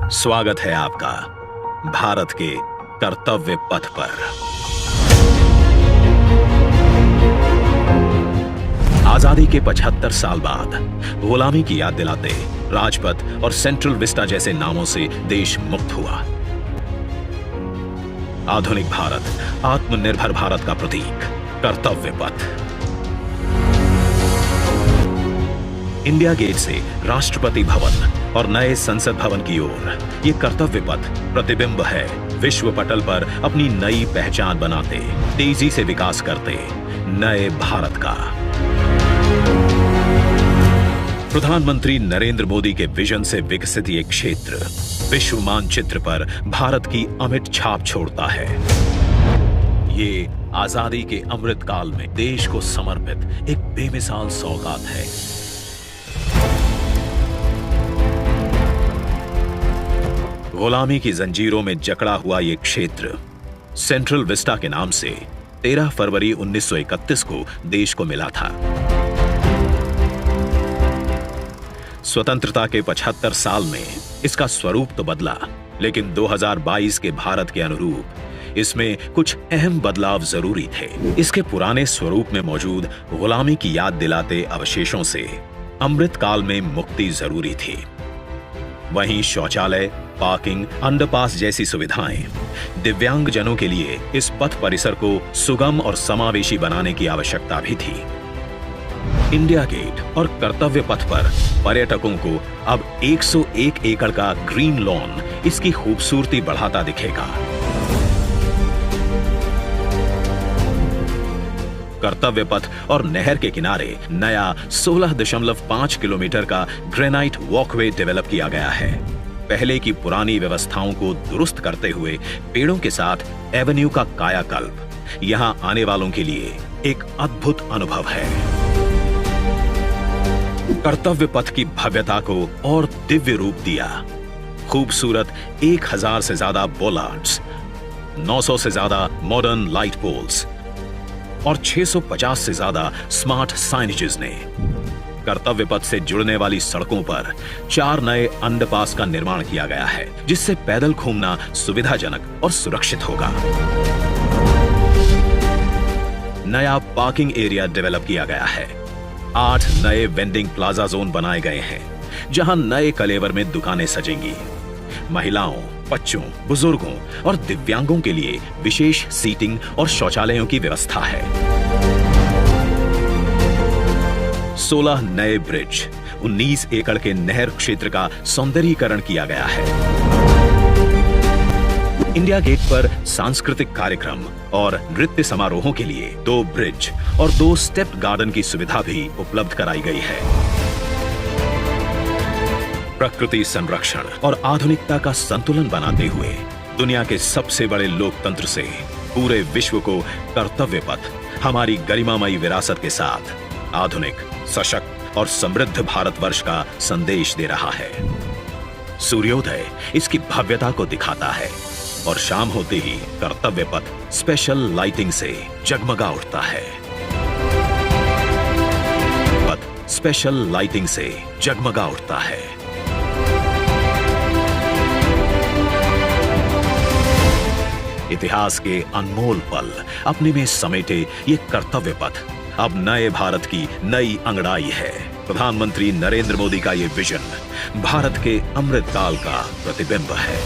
स्वागत है आपका भारत के कर्तव्य पथ पर। आजादी के 75 साल बाद गुलामी की याद दिलाते राजपथ और सेंट्रल विस्टा जैसे नामों से देश मुक्त हुआ। आधुनिक भारत, आत्मनिर्भर भारत का प्रतीक कर्तव्य पथ। इंडिया गेट से राष्ट्रपति भवन और नए संसद भवन की ओर ये कर्तव्य पथ प्रतिबिंब है विश्व पटल पर अपनी नई पहचान बनाते, तेजी से विकास करते नए भारत का। प्रधानमंत्री नरेंद्र मोदी के विजन से विकसित ये क्षेत्र विश्व मानचित्र पर भारत की अमिट छाप छोड़ता है। ये आजादी के अमृत काल में देश को समर्पित एक बेमिसाल सौगात है। गुलामी की जंजीरों में जकड़ा हुआ ये क्षेत्र सेंट्रल विस्टा के नाम से 13 फरवरी 1931 को देश को मिला था। स्वतंत्रता के 75 साल में इसका स्वरूप तो बदला, लेकिन 2022 के भारत के अनुरूप इसमें कुछ अहम बदलाव जरूरी थे। इसके पुराने स्वरूप में मौजूद गुलामी की याद दिलाते अवशेषों से अमृत काल में मुक्ति जरूरी थी। वहीं शौचालय, पार्किंग, अंडरपास जैसी सुविधाएं दिव्यांग जनों के लिए इस पथ परिसर को सुगम और समावेशी बनाने की आवश्यकता भी थी। इंडिया गेट और कर्तव्य पथ पर पर्यटकों को अब 101 एकड़ का ग्रीन लॉन इसकी खूबसूरती बढ़ाता दिखेगा। कर्तव्य पथ और नहर के किनारे नया 16.5 किलोमीटर का ग्रेनाइट वॉकवे डेवलप किया गया है। पहले की पुरानी व्यवस्थाओं को दुरुस्त करते हुए पेड़ों के साथ एवेन्यू का कायाकल्प यहां आने वालों के लिए एक अद्भुत अनुभव है। कर्तव्य पथ की भव्यता को और दिव्य रूप दिया। खूबसूरत 1000 से ज्यादा बोलार्ड्स, 900 से ज्यादा मॉडर्न लाइट पोल्स और 650 से ज्यादा स्मार्ट साइनेजेस ने कर्तव्य पथ से जुड़ने वाली सड़कों पर 4 नए अंडरपास का निर्माण किया गया है, जिससे पैदल घूमना सुविधाजनक और सुरक्षित होगा। नया पार्किंग एरिया डेवलप किया गया है। 8 नए वेंडिंग प्लाजा जोन बनाए गए हैं, जहां नए कलेवर में दुकानें सजेंगी। महिलाओं, बच्चों, बुजुर्गों और दिव्यांगों के लिए विशेष सीटिंग और शौचालयों की व्यवस्था है। 16 नए ब्रिज, 19 एकड़ के नहर क्षेत्र का सौंदर्यीकरण किया गया है। इंडिया गेट पर सांस्कृतिक कार्यक्रम और नृत्य समारोहों के लिए 2 ब्रिज और 2 स्टेप्ड गार्डन की सुविधा भी उपलब्ध कराई गई है। प्रकृति संरक्षण और आधुनिकता का संतुलन बनाते हुए दुनिया के सबसे बड़े लोकतंत्र से पूरे विश्व को कर्तव्य पथ हमारी गरिमामयी विरासत के साथ आधुनिक, सशक्त और समृद्ध भारतवर्ष का संदेश दे रहा है। सूर्योदय इसकी भव्यता को दिखाता है और शाम होते ही कर्तव्य पथ स्पेशल लाइटिंग से जगमगा उठता है। पथ स्पेशल लाइटिंग से जगमगा उठता है। इतिहास के अनमोल पल अपने में समेटे ये कर्तव्य पथ अब नए भारत की नई अंगड़ाई है। प्रधानमंत्री नरेंद्र मोदी का ये विजन भारत के अमृत काल का प्रतिबिंब है।